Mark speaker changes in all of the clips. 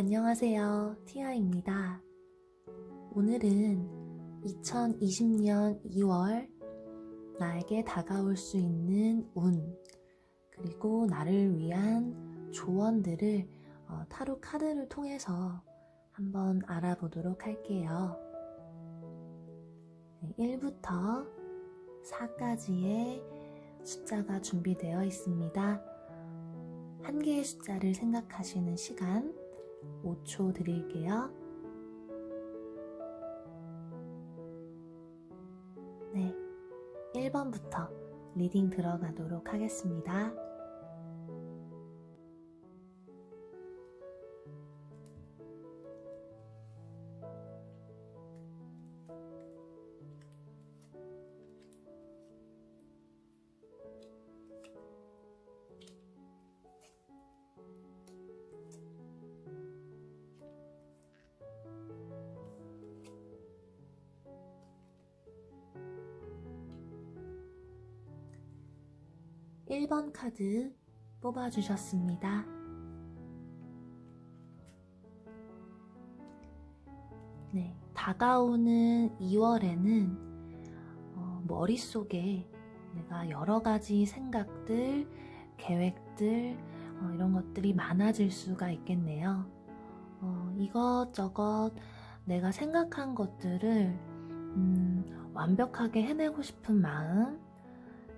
Speaker 1: 안녕하세요. 티아입니다. 오늘은 2020년 2월 나에게 다가올 수 있는 운, 그리고 나를 위한 조언들을 타로 카드를 통해서 한번 알아보도록 할게요. 1부터 4까지의 숫자가 준비되어 있습니다. 한 개의 숫자를 생각하시는 시간 5초 드릴게요. 네, 1번부터 리딩 들어가도록 하겠습니다. 일 번 카드 뽑아주셨습니다. 네, 다가오는 2월에는 머릿속에 내가 여러 가지 생각들, 계획들, 이런 것들이 많아질 수가 있겠네요. 이것저것 내가 생각한 것들을 완벽하게 해내고 싶은 마음,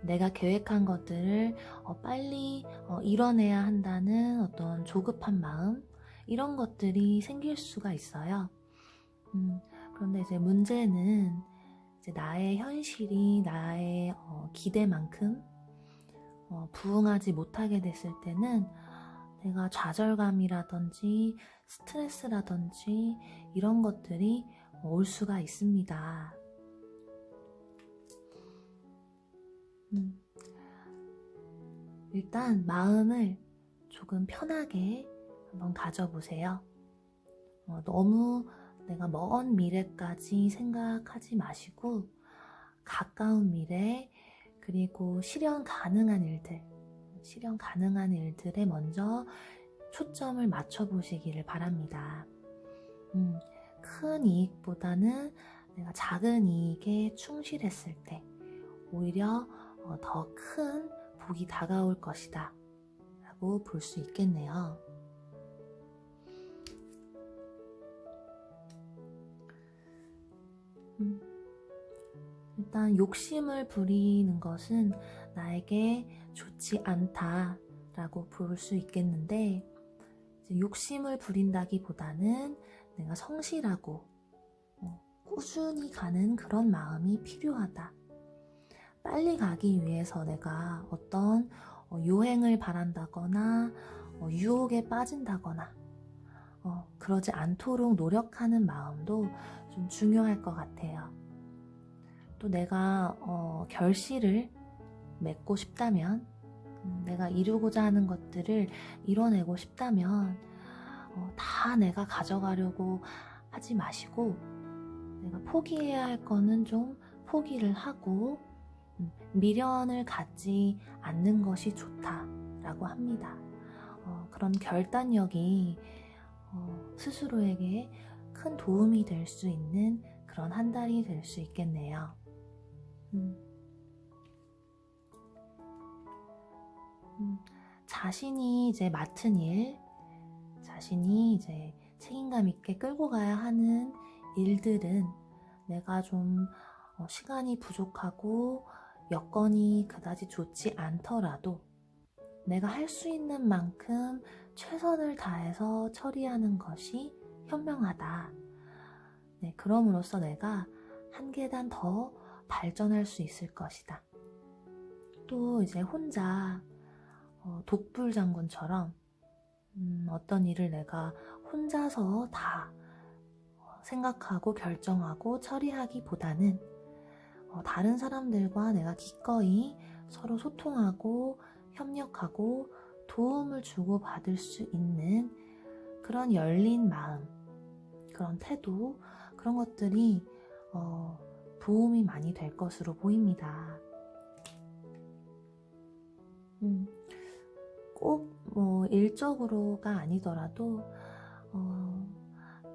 Speaker 1: 내가 계획한 것들을 빨리 이뤄내야 한다는 어떤 조급한 마음, 이런 것들이 생길 수가 있어요. 그런데 이제 문제는 이제 나의 현실이 나의 기대만큼 부응하지 못하게 됐을 때는 내가 좌절감이라든지 스트레스라든지 이런 것들이 올 수가 있습니다. 일단 마음을 조금 편하게 한번 가져보세요. 너무 내가 먼 미래까지 생각하지 마시고 가까운 미래, 그리고 실현 가능한 일들에 먼저 초점을 맞춰보시기를 바랍니다. 큰 이익보다는 내가 작은 이익에 충실했을 때 오히려 더 큰 복이 다가올 것이다 라고 볼 수 있겠네요. 일단 욕심을 부리는 것은 나에게 좋지 않다 라고 볼 수 있겠는데, 욕심을 부린다기보다는 내가 성실하고 꾸준히 가는 그런 마음이 필요하다. 빨리 가기 위해서 내가 어떤 요행을 바란다거나 유혹에 빠진다거나 그러지 않도록 노력하는 마음도 좀 중요할 것 같아요. 또 내가 결실을 맺고 싶다면, 내가 이루고자 하는 것들을 이뤄내고 싶다면 다 내가 가져가려고 하지 마시고, 내가 포기해야 할 거는 좀 포기를 하고 미련을 갖지 않는 것이 좋다라고 합니다. 그런 결단력이 스스로에게 큰 도움이 될 수 있는 그런 한 달이 될 수 있겠네요. 자신이 이제 맡은 일, 자신이 이제 책임감 있게 끌고 가야 하는 일들은 내가 좀 시간이 부족하고 여건이 그다지 좋지 않더라도 내가 할 수 있는 만큼 최선을 다해서 처리하는 것이 현명하다. 네, 그럼으로써 내가 한 계단 더 발전할 수 있을 것이다. 또 이제 혼자 독불장군처럼 어떤 일을 내가 혼자서 다 생각하고 결정하고 처리하기보다는 다른 사람들과 내가 기꺼이 서로 소통하고 협력하고 도움을 주고받을 수 있는 그런 열린 마음, 그런 태도, 그런 것들이 도움이 많이 될 것으로 보입니다. 꼭 뭐 일적으로가 아니더라도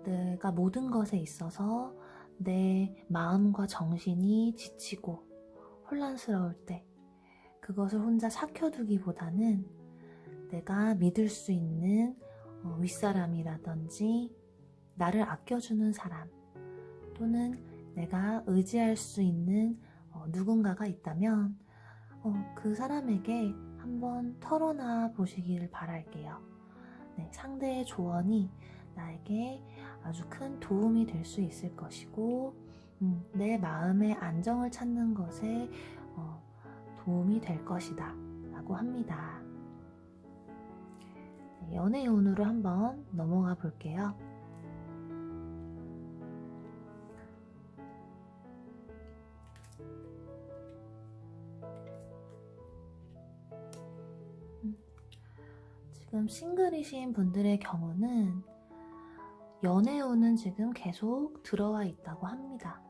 Speaker 1: 내가 모든 것에 있어서 내 마음과 정신이 지치고 혼란스러울 때 그것을 혼자 삭혀두기보다는 내가 믿을 수 있는 윗사람이라든지 나를 아껴주는 사람 또는 내가 의지할 수 있는 누군가가 있다면 그 사람에게 한번 털어놔 보시길 바랄게요. 네, 상대의 조언이 나에게 아주 큰 도움이 될 수 있을 것이고 내 마음의 안정을 찾는 것에 도움이 될 것이다 라고 합니다. 네, 연애운으로 한번 넘어가 볼게요. 지금 싱글이신 분들의 경우는 연애운은 지금 계속 들어와 있다고 합니다.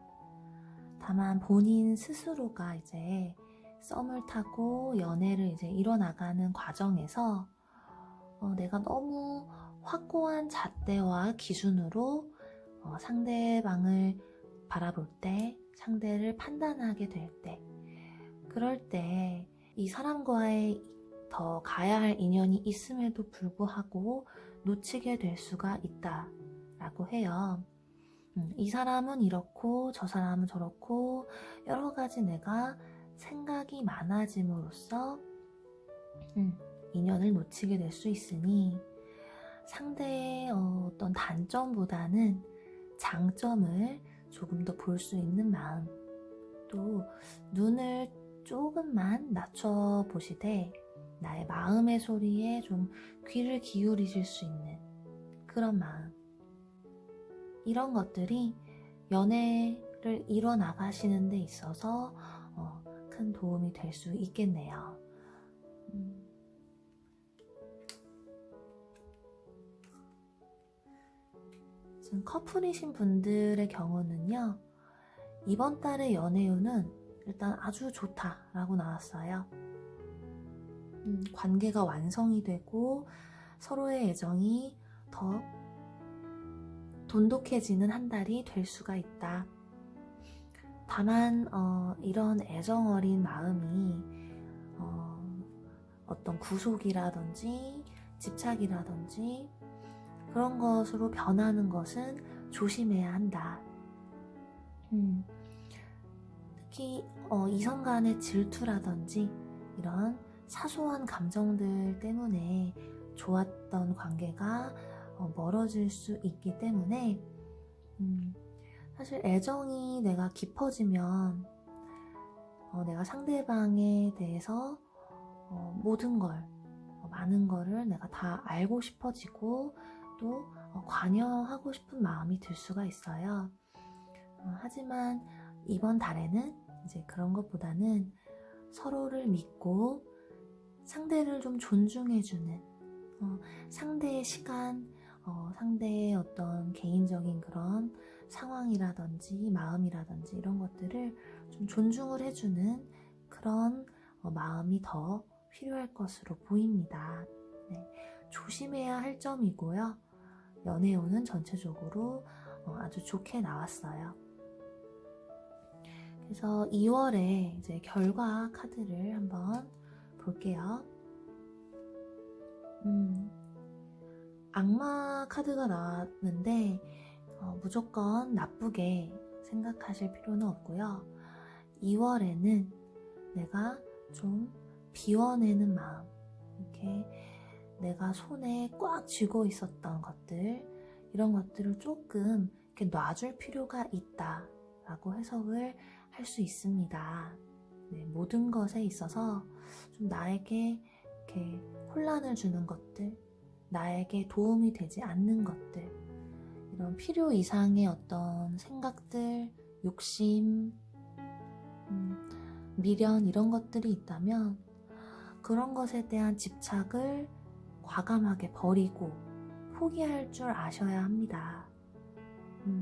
Speaker 1: 다만 본인 스스로가 이제 썸을 타고 연애를 이제 이뤄나가는 과정에서 내가 너무 확고한 잣대와 기준으로 상대방을 바라볼 때, 상대를 판단하게 될 때, 그럴 때 이 사람과의 더 가야 할 인연이 있음에도 불구하고 놓치게 될 수가 있다라고 해요. 이 사람은 이렇고 저 사람은 저렇고 여러 가지 내가 생각이 많아짐으로써 인연을 놓치게 될 수 있으니 상대의 어떤 단점보다는 장점을 조금 더 볼 수 있는 마음, 또 눈을 조금만 낮춰 보시되 나의 마음의 소리에 좀 귀를 기울이실 수 있는 그런 마음, 이런 것들이 연애를 이뤄나가시는 데 있어서 큰 도움이 될 수 있겠네요. 지금 커플이신 분들의 경우는요, 이번 달의 연애운은 일단 아주 좋다라고 나왔어요. 관계가 완성이 되고 서로의 애정이 더 돈독해지는 한 달이 될 수가 있다. 다만 이런 애정 어린 마음이 어떤 구속이라든지 집착이라든지 그런 것으로 변하는 것은 조심해야 한다. 특히 이성 간의 질투라든지 이런 사소한 감정들 때문에 좋았던 관계가 멀어질 수 있기 때문에 사실 애정이 내가 깊어지면 내가 상대방에 대해서 모든 걸, 많은 거를 내가 다 알고 싶어지고 또 관여하고 싶은 마음이 들 수가 있어요. 하지만 이번 달에는 이제 그런 것보다는 서로를 믿고 상대를 좀 존중해주는 상대의 시간, 상대의 어떤 개인적인 그런 상황이라든지 마음이라든지 이런 것들을 좀 존중을 해주는 그런 마음이 더 필요할 것으로 보입니다. 네, 조심해야 할 점이고요. 연애운은 전체적으로 아주 좋게 나왔어요. 그래서 2월에 이제 결과 카드를 한번 볼게요. 악마 카드가 나왔는데 무조건 나쁘게 생각하실 필요는 없고요. 2월에는 내가 좀 비워내는 마음, 이렇게 내가 손에 꽉 쥐고 있었던 것들, 이런 것들을 조금 이렇게 놔줄 필요가 있다라고 해석을 할 수 있습니다. 네, 모든 것에 있어서 좀 나에게 이렇게 혼란을 주는 것들, 나에게 도움이 되지 않는 것들, 이런 필요 이상의 어떤 생각들, 욕심, 미련 이런 것들이 있다면 그런 것에 대한 집착을 과감하게 버리고 포기할 줄 아셔야 합니다.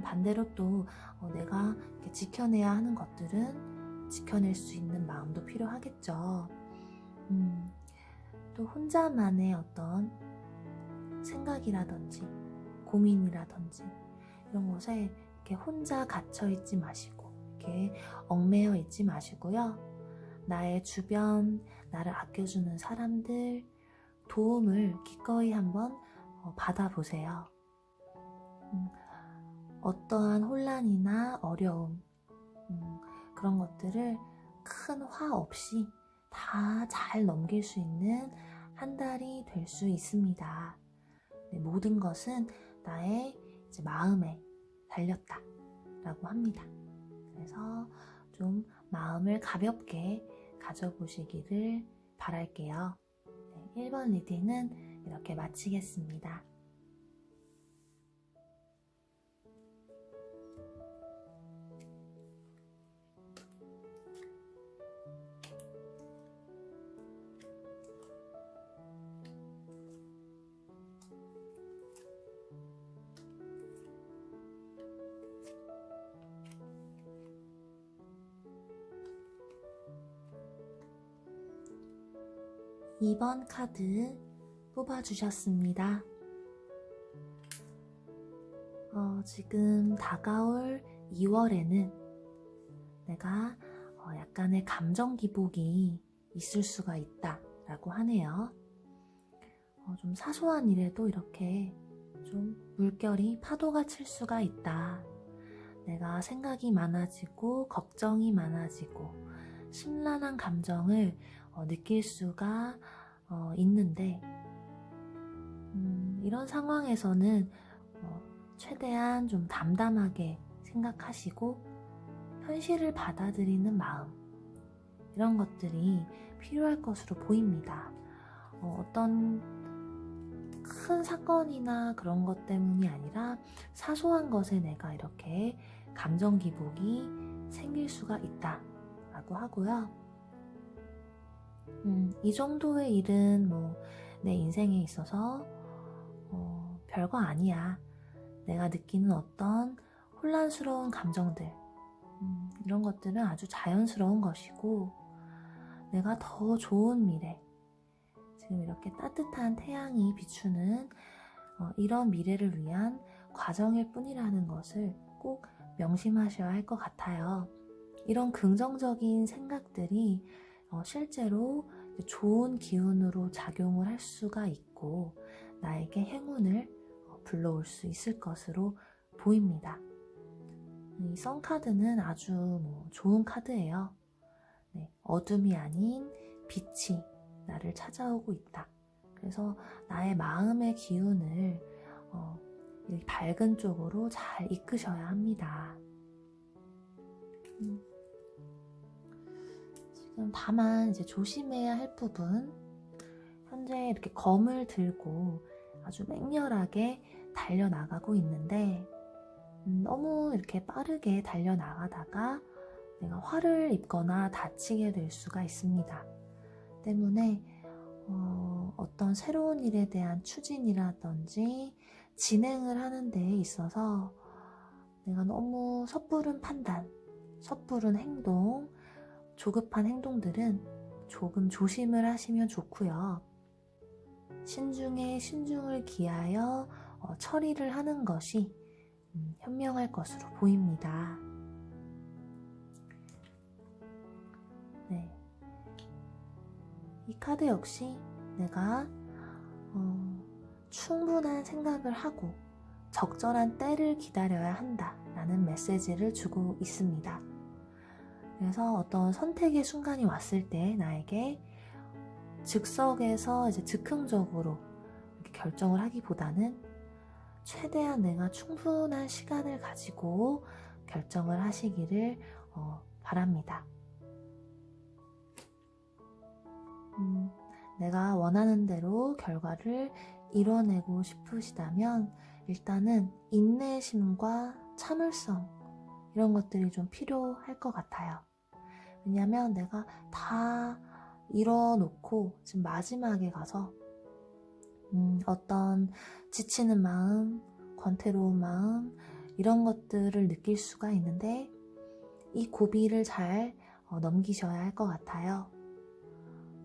Speaker 1: 반대로 또 내가 이렇게 지켜내야 하는 것들은 지켜낼 수 있는 마음도 필요하겠죠. 또 혼자만의 어떤 생각이라든지 고민이라든지 이런 것에 이렇게 혼자 갇혀 있지 마시고 이렇게 얽매여 있지 마시고요. 나의 주변, 나를 아껴주는 사람들 도움을 기꺼이 한번 받아보세요. 어떠한 혼란이나 어려움 그런 것들을 큰 화 없이 다 잘 넘길 수 있는 한 달이 될 수 있습니다. 네, 모든 것은 나의 이제 마음에 달렸다 라고 합니다. 그래서 좀 마음을 가볍게 가져보시기를 바랄게요. 네, 1번 리딩은 이렇게 마치겠습니다. 2번 카드 뽑아주셨습니다. 지금 다가올 2월에는 내가 약간의 감정 기복이 있을 수가 있다 라고 하네요. 좀 사소한 일에도 이렇게 좀 물결이 파도가 칠 수가 있다. 내가 생각이 많아지고 걱정이 많아지고 심란한 감정을 느낄 수가 있는데 이런 상황에서는 최대한 좀 담담하게 생각하시고 현실을 받아들이는 마음 이런 것들이 필요할 것으로 보입니다. 어떤 큰 사건이나 그런 것 때문이 아니라 사소한 것에 내가 이렇게 감정 기복이 생길 수가 있다 라고 하고요. 이 정도의 일은 내 인생에 있어서 별거 아니야. 내가 느끼는 어떤 혼란스러운 감정들 이런 것들은 아주 자연스러운 것이고 내가 더 좋은 미래 지금 이렇게 따뜻한 태양이 비추는 이런 미래를 위한 과정일 뿐이라는 것을 꼭 명심하셔야 할 것 같아요. 이런 긍정적인 생각들이 실제로 좋은 기운으로 작용을 할 수가 있고 나에게 행운을 불러올 수 있을 것으로 보입니다. 이 선카드는 아주 좋은 카드예요. 네, 어둠이 아닌 빛이 나를 찾아오고 있다. 그래서 나의 마음의 기운을 밝은 쪽으로 잘 이끄셔야 합니다. 지금 다만 이제 조심해야 할 부분, 현재 이렇게 검을 들고 아주 맹렬하게 달려나가고 있는데 너무 이렇게 빠르게 달려나가다가 내가 화를 입거나 다치게 될 수가 있습니다. 때문에 어떤 새로운 일에 대한 추진이라든지 진행을 하는 데에 있어서 내가 너무 섣부른 판단, 섣부른 행동, 조급한 행동들은 조금 조심을 하시면 좋고요. 신중에 신중을 기하여 처리를 하는 것이 현명할 것으로 보입니다. 네. 이 카드 역시 내가 충분한 생각을 하고 적절한 때를 기다려야 한다 라는 메시지를 주고 있습니다. 그래서 어떤 선택의 순간이 왔을 때 나에게 즉석에서 이제 즉흥적으로 이렇게 결정을 하기보다는 최대한 내가 충분한 시간을 가지고 결정을 하시기를 바랍니다. 내가 원하는 대로 결과를 이뤄내고 싶으시다면 일단은 인내심과 참을성 이런 것들이 좀 필요할 것 같아요. 왜냐하면 내가 다 이뤄놓고 지금 마지막에 가서 어떤 지치는 마음, 권태로운 마음 이런 것들을 느낄 수가 있는데 이 고비를 잘 넘기셔야 할 것 같아요.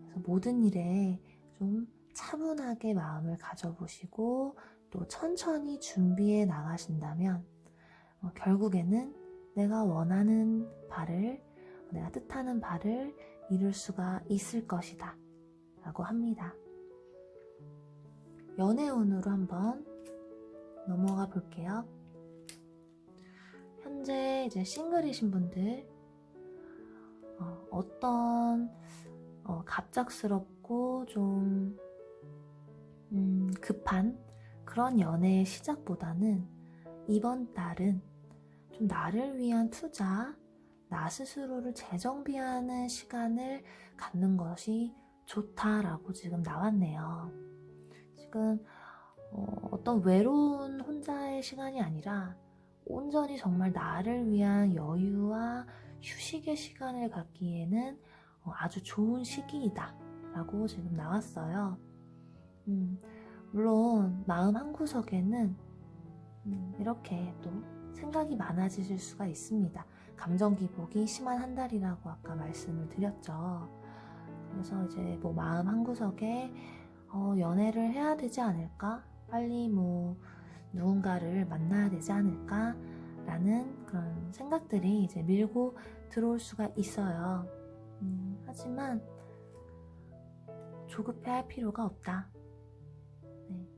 Speaker 1: 그래서 모든 일에 좀 차분하게 마음을 가져보시고 또 천천히 준비해 나가신다면 결국에는 내가 원하는 바를, 내가 뜻하는 바를 이룰 수가 있을 것이다 라고 합니다. 연애운으로 한번 넘어가 볼게요. 현재 이제 싱글이신 분들, 어떤 갑작스럽고 좀 급한 그런 연애의 시작보다는 이번 달은 좀 나를 위한 투자, 나 스스로를 재정비하는 시간을 갖는 것이 좋다라고 지금 나왔네요. 지금 어떤 외로운 혼자의 시간이 아니라 온전히 정말 나를 위한 여유와 휴식의 시간을 갖기에는 아주 좋은 시기이다 라고 지금 나왔어요. 물론 마음 한구석에는 이렇게 또 생각이 많아지실 수가 있습니다. 감정 기복이 심한 한 달이라고 아까 말씀을 드렸죠. 그래서 이제 뭐 마음 한구석에 연애를 해야 되지 않을까? 빨리 뭐 누군가를 만나야 되지 않을까? 라는 그런 생각들이 이제 밀고 들어올 수가 있어요. 하지만 조급해할 필요가 없다. 네.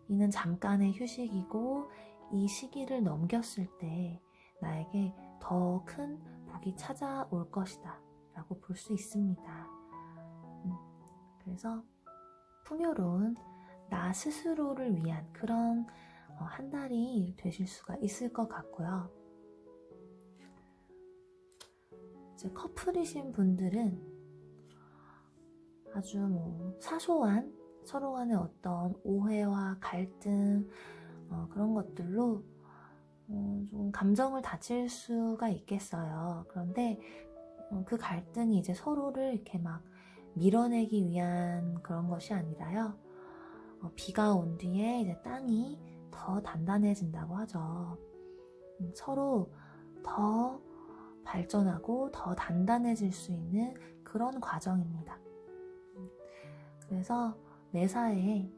Speaker 1: 이는 잠깐의 휴식이고 이 시기를 넘겼을 때 나에게 더 큰 복이 찾아올 것이다 라고 볼 수 있습니다. 그래서 풍요로운 나 스스로를 위한 그런 한 달이 되실 수가 있을 것 같고요. 이제 커플이신 분들은 아주 뭐 사소한 서로 간의 어떤 오해와 갈등 그런 것들로 좀 감정을 다칠 수가 있겠어요. 그런데 그 갈등이 이제 서로를 이렇게 막 밀어내기 위한 그런 것이 아니라요. 비가 온 뒤에 이제 땅이 더 단단해진다고 하죠. 서로 더 발전하고 더 단단해질 수 있는 그런 과정입니다. 그래서 매사에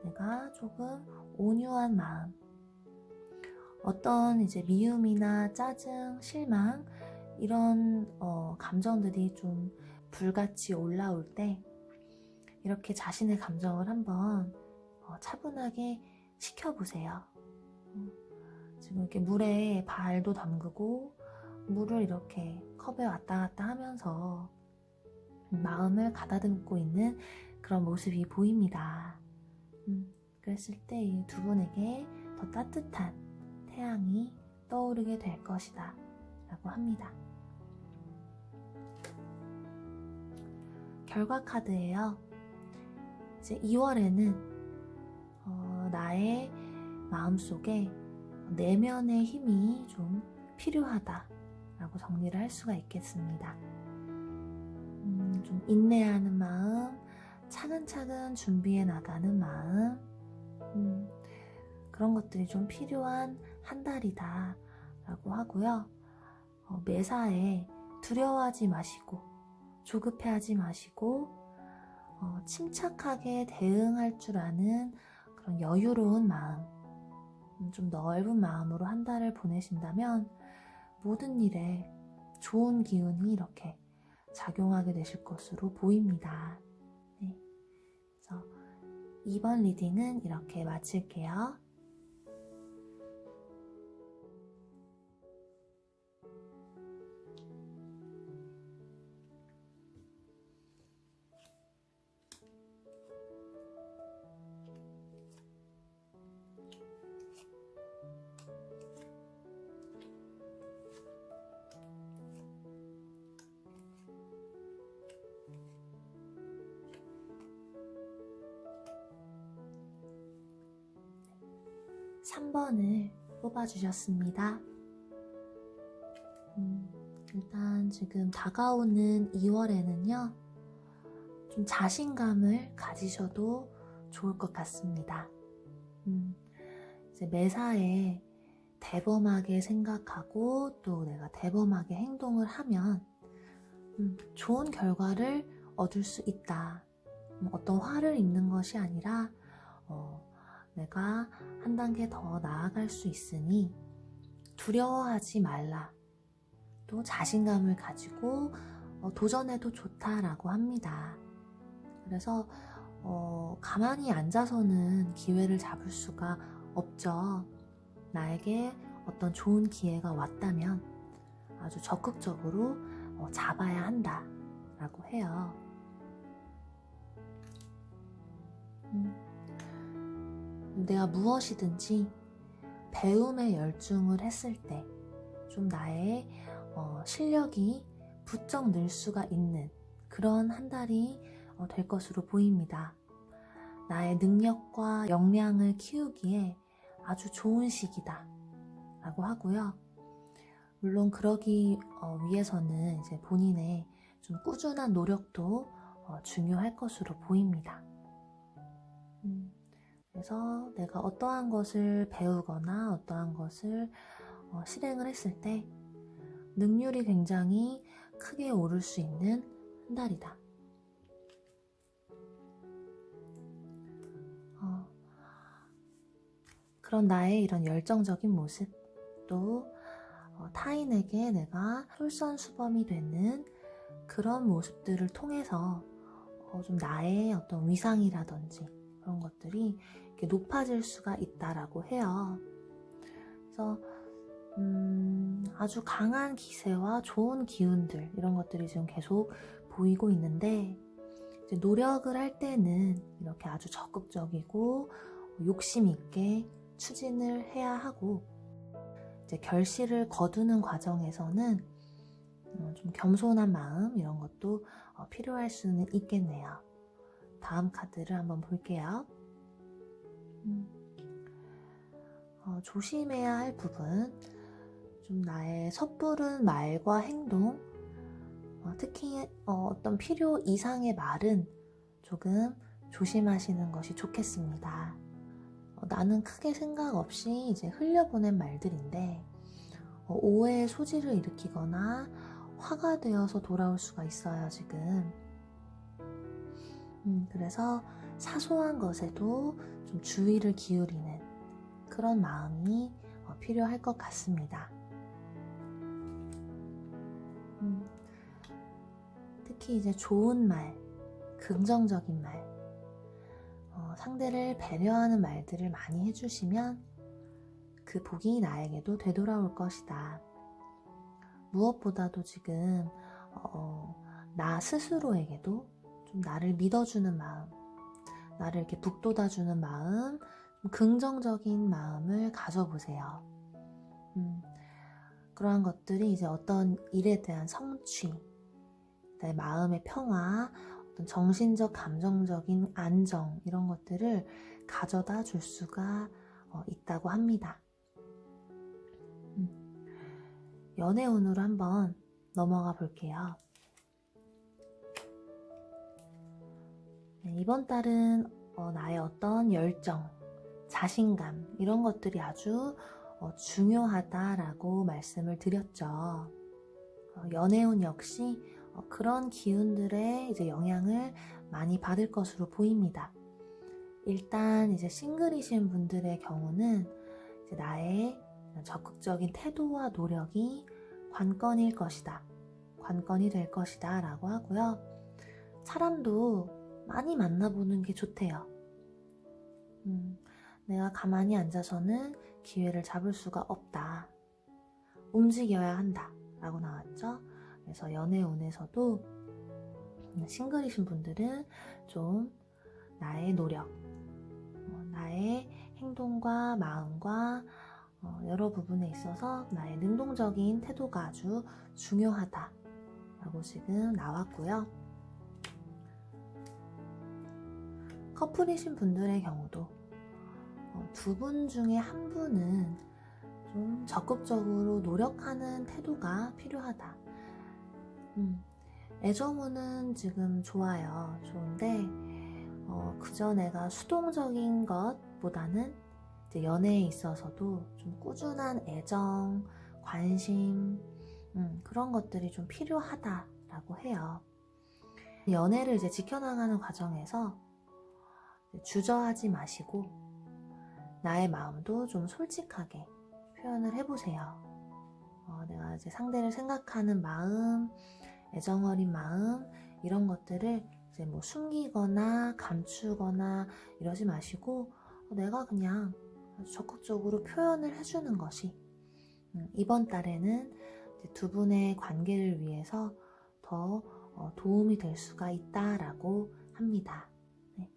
Speaker 1: 내가 조금 온유한 마음, 어떤 이제 미움이나 짜증, 실망 이런 감정들이 좀 불같이 올라올 때 이렇게 자신의 감정을 한번 차분하게 식혀보세요. 지금 이렇게 물에 발도 담그고 물을 이렇게 컵에 왔다 갔다 하면서 마음을 가다듬고 있는 그런 모습이 보입니다. 그랬을 때 이 두 분에게 더 따뜻한 태양이 떠오르게 될 것이다 라고 합니다. 결과 카드예요. 이제 2월에는 나의 마음속에 내면의 힘이 좀 필요하다 라고 정리를 할 수가 있겠습니다. 좀 인내하는 마음, 차근차근 준비해 나가는 마음, 그런 것들이 좀 필요한 한 달이다 라고 하고요. 매사에 두려워하지 마시고 조급해하지 마시고 침착하게 대응할 줄 아는 그런 여유로운 마음, 좀 넓은 마음으로 한 달을 보내신다면 모든 일에 좋은 기운이 이렇게 작용하게 되실 것으로 보입니다. 네. 그래서 이번 리딩은 이렇게 마칠게요. 3번을 뽑아주셨습니다. 일단 지금 다가오는 2월에는요, 좀 자신감을 가지셔도 좋을 것 같습니다. 이제 매사에 대범하게 생각하고 또 내가 대범하게 행동을 하면 좋은 결과를 얻을 수 있다. 어떤 화를 입는 것이 아니라 내가 한 단계 더 나아갈 수 있으니 두려워하지 말라. 또 자신감을 가지고 도전해도 좋다라고 합니다. 그래서 가만히 앉아서는 기회를 잡을 수가 없죠. 나에게 어떤 좋은 기회가 왔다면 아주 적극적으로 잡아야 한다라고 해요. 내가 무엇이든지 배움에 열중을 했을 때 좀 나의 실력이 부쩍 늘 수가 있는 그런 한 달이 될 것으로 보입니다. 나의 능력과 역량을 키우기에 아주 좋은 시기다 라고 하고요. 물론 그러기 위해서는 이제 본인의 좀 꾸준한 노력도 중요할 것으로 보입니다. 그래서 내가 어떠한 것을 배우거나 어떠한 것을 실행을 했을 때 능률이 굉장히 크게 오를 수 있는 한 달이다. 그런 나의 이런 열정적인 모습, 또 타인에게 내가 솔선수범이 되는 그런 모습들을 통해서 좀 나의 어떤 위상이라든지 그런 것들이 이렇게 높아질 수가 있다라고 해요. 그래서 아주 강한 기세와 좋은 기운들 이런 것들이 지금 계속 보이고 있는데 이제 노력을 할 때는 이렇게 아주 적극적이고 욕심 있게 추진을 해야 하고 이제 결실을 거두는 과정에서는 좀 겸손한 마음 이런 것도 필요할 수는 있겠네요. 다음 카드를 한번 볼게요. 조심해야 할 부분, 좀 나의 섣부른 말과 행동, 특히 어떤 필요 이상의 말은 조금 조심하시는 것이 좋겠습니다. 나는 크게 생각 없이 이제 흘려보낸 말들인데 오해의 소지를 일으키거나 화가 되어서 돌아올 수가 있어요, 지금. 그래서 사소한 것에도 좀 주의를 기울이는 그런 마음이 필요할 것 같습니다. 특히 이제 좋은 말, 긍정적인 말, 상대를 배려하는 말들을 많이 해주시면 그 복이 나에게도 되돌아올 것이다. 무엇보다도 지금 나 스스로에게도 좀 나를 믿어주는 마음, 나를 이렇게 북돋아주는 마음, 좀 긍정적인 마음을 가져보세요. 그러한 것들이 이제 어떤 일에 대한 성취, 내 마음의 평화, 어떤 정신적, 감정적인 안정 이런 것들을 가져다 줄 수가 있다고 합니다. 연애운으로 한번 넘어가 볼게요. 네, 이번 달은 나의 어떤 열정, 자신감 이런 것들이 아주 중요하다라고 말씀을 드렸죠. 연애운 역시 그런 기운들의 이제 영향을 많이 받을 것으로 보입니다. 일단 이제 싱글이신 분들의 경우는 이제 나의 적극적인 태도와 노력이 관건일 것이다. 관건이 될 것이다 라고 하고요. 사람도 많이 만나보는 게 좋대요. 내가 가만히 앉아서는 기회를 잡을 수가 없다. 움직여야 한다 라고 나왔죠. 그래서 연애운에서도 싱글이신 분들은 좀 나의 노력, 나의 행동과 마음과 여러 부분에 있어서 나의 능동적인 태도가 아주 중요하다라고 지금 나왔고요. 커플이신 분들의 경우도 두 분 중에 한 분은 좀 적극적으로 노력하는 태도가 필요하다. 애정운은 지금 좋아요. 좋은데 그저 내가 수동적인 것보다는 이제 연애에 있어서도 좀 꾸준한 애정, 관심 그런 것들이 좀 필요하다라고 해요. 연애를 이제 지켜나가는 과정에서 주저하지 마시고 나의 마음도 좀 솔직하게 표현을 해보세요. 내가 이제 상대를 생각하는 마음, 애정어린 마음, 이런 것들을 이제 뭐 숨기거나 감추거나 이러지 마시고 내가 그냥 아주 적극적으로 표현을 해주는 것이 이번 달에는 이제 두 분의 관계를 위해서 더 도움이 될 수가 있다라고 합니다. 네.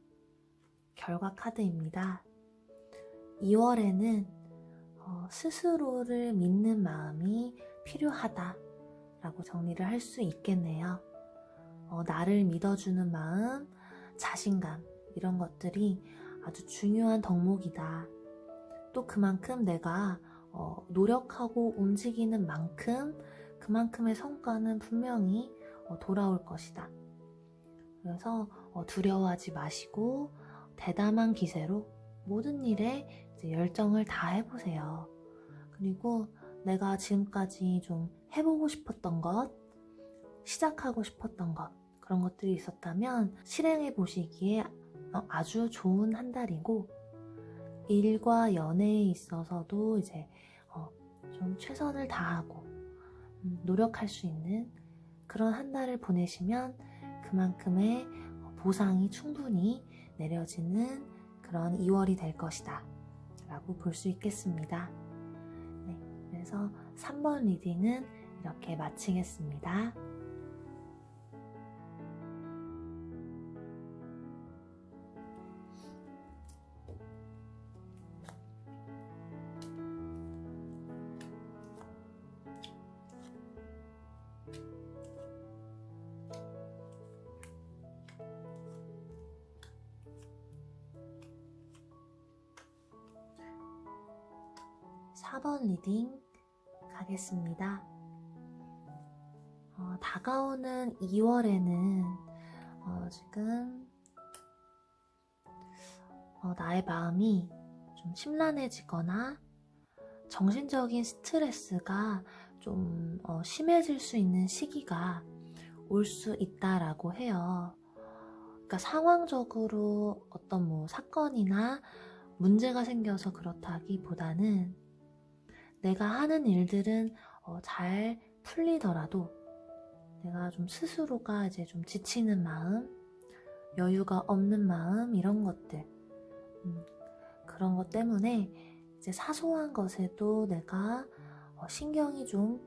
Speaker 1: 결과 카드입니다. 2월에는 스스로를 믿는 마음이 필요하다라고 정리를 할 수 있겠네요. 나를 믿어주는 마음, 자신감, 이런 것들이 아주 중요한 덕목이다. 또 그만큼 내가 노력하고 움직이는 만큼 그만큼의 성과는 분명히 돌아올 것이다. 그래서 두려워하지 마시고 대담한 기세로 모든 일에 이제 열정을 다 해보세요. 그리고 내가 지금까지 좀 해보고 싶었던 것, 시작하고 싶었던 것, 그런 것들이 있었다면 실행해 보시기에 아주 좋은 한 달이고, 일과 연애에 있어서도 이제 좀 최선을 다하고 노력할 수 있는 그런 한 달을 보내시면 그만큼의 보상이 충분히 내려지는 그런 2월이 될 것이다 라고 볼 수 있겠습니다. 네, 그래서 3번 리딩은 이렇게 마치겠습니다. 사 번 리딩 가겠습니다. 다가오는 2월에는 지금 나의 마음이 좀 심란해지거나 정신적인 스트레스가 좀 심해질 수 있는 시기가 올 수 있다라고 해요. 그러니까 상황적으로 어떤 뭐 사건이나 문제가 생겨서 그렇다기보다는 내가 하는 일들은 잘 풀리더라도 내가 좀 스스로가 이제 좀 지치는 마음, 여유가 없는 마음, 이런 것들, 그런 것 때문에 이제 사소한 것에도 내가 신경이 좀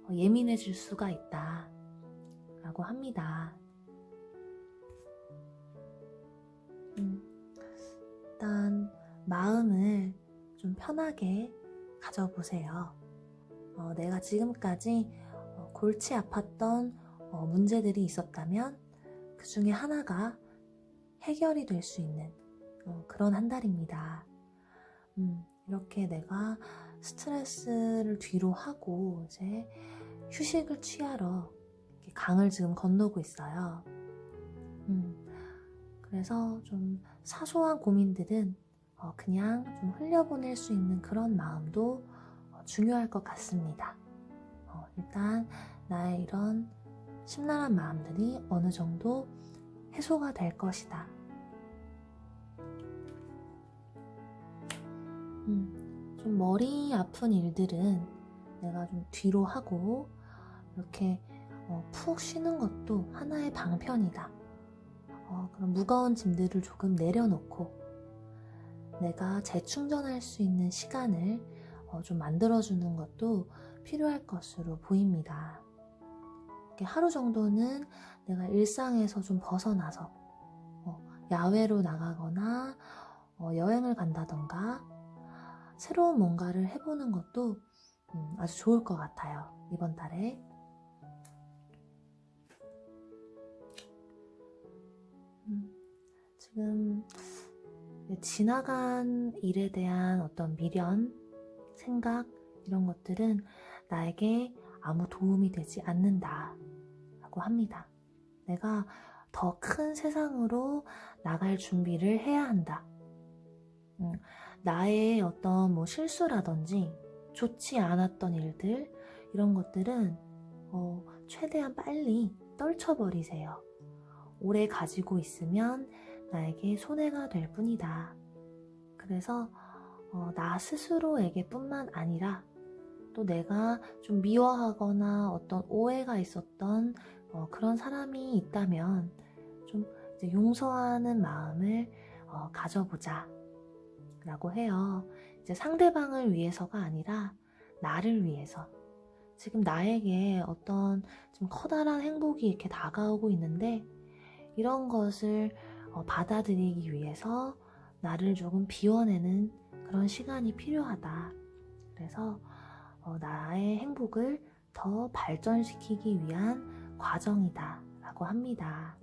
Speaker 1: 예민해질 수가 있다 라고 합니다. 일단 마음을 좀 편하게 가져보세요. 내가 지금까지 골치 아팠던 문제들이 있었다면 그 중에 하나가 해결이 될 수 있는 그런 한 달입니다. 이렇게 내가 스트레스를 뒤로 하고 이제 휴식을 취하러 강을 지금 건너고 있어요. 그래서 좀 사소한 고민들은 그냥 좀 흘려보낼 수 있는 그런 마음도 중요할 것 같습니다. 일단 나의 이런 심란한 마음들이 어느 정도 해소가 될 것이다. 좀 머리 아픈 일들은 내가 좀 뒤로 하고 이렇게 푹 쉬는 것도 하나의 방편이다. 그런 무거운 짐들을 조금 내려놓고 내가 재충전할 수 있는 시간을 좀 만들어주는 것도 필요할 것으로 보입니다. 이렇게 하루 정도는 내가 일상에서 좀 벗어나서 야외로 나가거나 여행을 간다던가 새로운 뭔가를 해보는 것도 아주 좋을 것 같아요. 이번 달에. 지금 지나간 일에 대한 어떤 미련, 생각, 이런 것들은 나에게 아무 도움이 되지 않는다 라고 합니다. 내가 더 큰 세상으로 나갈 준비를 해야 한다. 나의 어떤 뭐 실수라든지 좋지 않았던 일들, 이런 것들은 최대한 빨리 떨쳐버리세요. 오래 가지고 있으면 나에게 손해가 될 뿐이다. 그래서 나 스스로에게 뿐만 아니라 또 내가 좀 미워하거나 어떤 오해가 있었던 그런 사람이 있다면 좀 이제 용서하는 마음을 가져보자 라고 해요. 이제 상대방을 위해서가 아니라 나를 위해서. 지금 나에게 어떤 좀 커다란 행복이 이렇게 다가오고 있는데 이런 것을 받아들이기 위해서 나를 조금 비워내는 그런 시간이 필요하다. 그래서 나의 행복을 더 발전시키기 위한 과정이다 라고 합니다.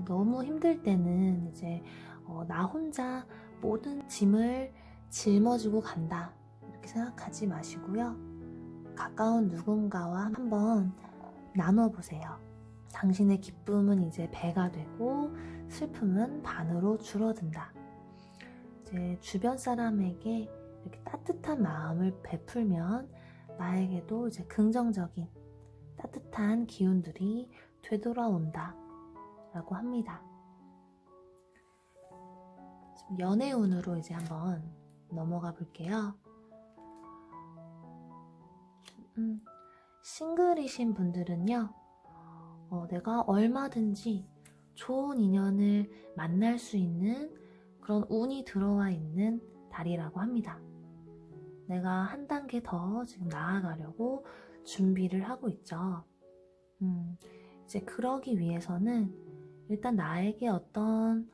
Speaker 1: 너무 힘들 때는 이제 나 혼자 모든 짐을 짊어지고 간다 이렇게 생각하지 마시고요. 가까운 누군가와 한번 나눠보세요. 당신의 기쁨은 이제 배가 되고 슬픔은 반으로 줄어든다. 이제 주변 사람에게 이렇게 따뜻한 마음을 베풀면 나에게도 이제 긍정적인 따뜻한 기운들이 되돌아온다 라고 합니다. 지금 연애운으로 이제 한번 넘어가 볼게요. 싱글이신 분들은요, 내가 얼마든지 좋은 인연을 만날 수 있는 그런 운이 들어와 있는 달이라고 합니다. 내가 한 단계 더 지금 나아가려고 준비를 하고 있죠. 이제 그러기 위해서는 일단 나에게 어떤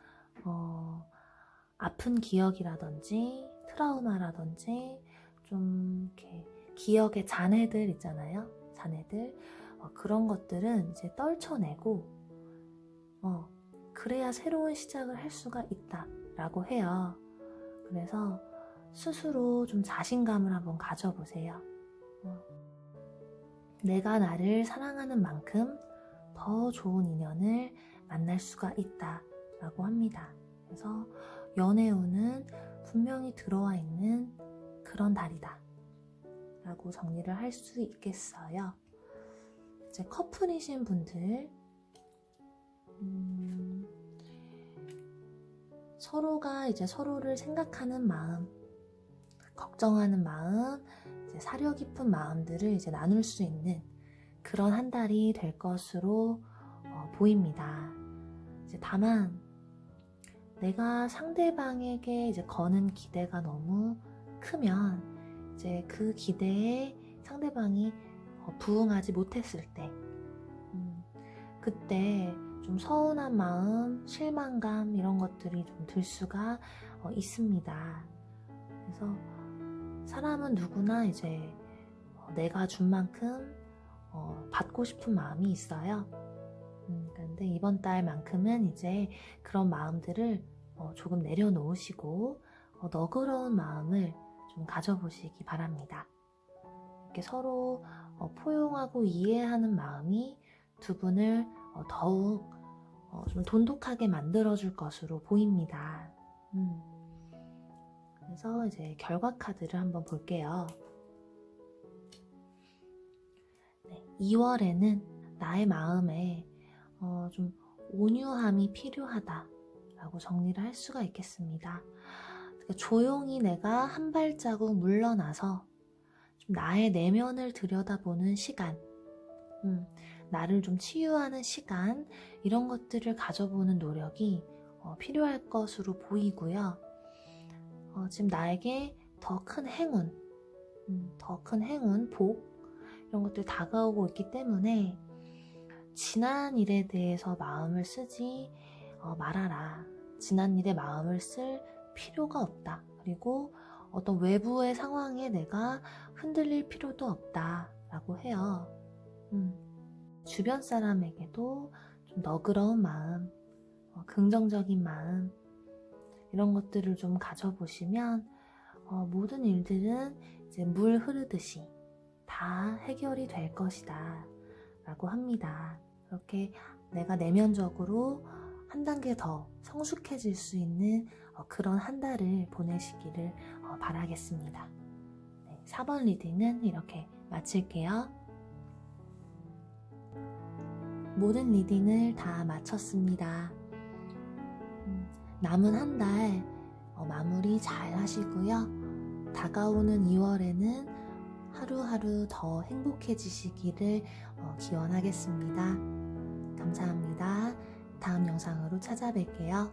Speaker 1: 아픈 기억이라든지 트라우마라든지 좀 이렇게 기억의 잔해들 있잖아요. 잔해들 그런 것들은 이제 떨쳐내고 그래야 새로운 시작을 할 수가 있다 라고 해요. 그래서 스스로 좀 자신감을 한번 가져보세요. 내가 나를 사랑하는 만큼 더 좋은 인연을 만날 수가 있다 라고 합니다. 그래서 연애운은 분명히 들어와 있는 그런 달이다 라고 정리를 할 수 있겠어요. 이제 커플이신 분들 서로가 이제 서로를 생각하는 마음, 걱정하는 마음, 이제 사려 깊은 마음들을 이제 나눌 수 있는 그런 한 달이 될 것으로 보입니다. 이제 다만 내가 상대방에게 이제 거는 기대가 너무 크면 이제 그 기대에 상대방이 부응하지 못했을 때 그때 좀 서운한 마음, 실망감 이런 것들이 좀 들 수가 있습니다. 그래서 사람은 누구나 이제 내가 준 만큼 받고 싶은 마음이 있어요. 그런데 이번 달만큼은 이제 그런 마음들을 조금 내려놓으시고 너그러운 마음을 좀 가져보시기 바랍니다. 이렇게 서로 포용하고 이해하는 마음이 두 분을 더욱 좀 돈독하게 만들어줄 것으로 보입니다. 그래서 이제 결과 카드를 한번 볼게요. 네, 2월에는 나의 마음에 좀 온유함이 필요하다 라고 정리를 할 수가 있겠습니다. 그러니까 조용히 내가 한 발자국 물러나서 좀 나의 내면을 들여다보는 시간, 나를 좀 치유하는 시간, 이런 것들을 가져보는 노력이 필요할 것으로 보이고요. 지금 나에게 더 큰 행운, 복, 이런 것들이 다가오고 있기 때문에 지난 일에 대해서 마음을 쓰지 말아라. 지난 일에 마음을 쓸 필요가 없다. 그리고 어떤 외부의 상황에 내가 흔들릴 필요도 없다 라고 해요. 주변 사람에게도 좀 너그러운 마음, 긍정적인 마음, 이런 것들을 좀 가져보시면 모든 일들은 이제 물 흐르듯이 다 해결이 될 것이다 라고 합니다. 그렇게 내가 내면적으로 한 단계 더 성숙해질 수 있는 그런 한 달을 보내시기를 바라겠습니다. 네, 4번 리딩은 이렇게 마칠게요. 모든 리딩을 다 마쳤습니다. 남은 한 달 마무리 잘 하시고요. 다가오는 2월에는 하루하루 더 행복해지시기를 기원하겠습니다. 감사합니다. 다음 영상으로 찾아뵐게요.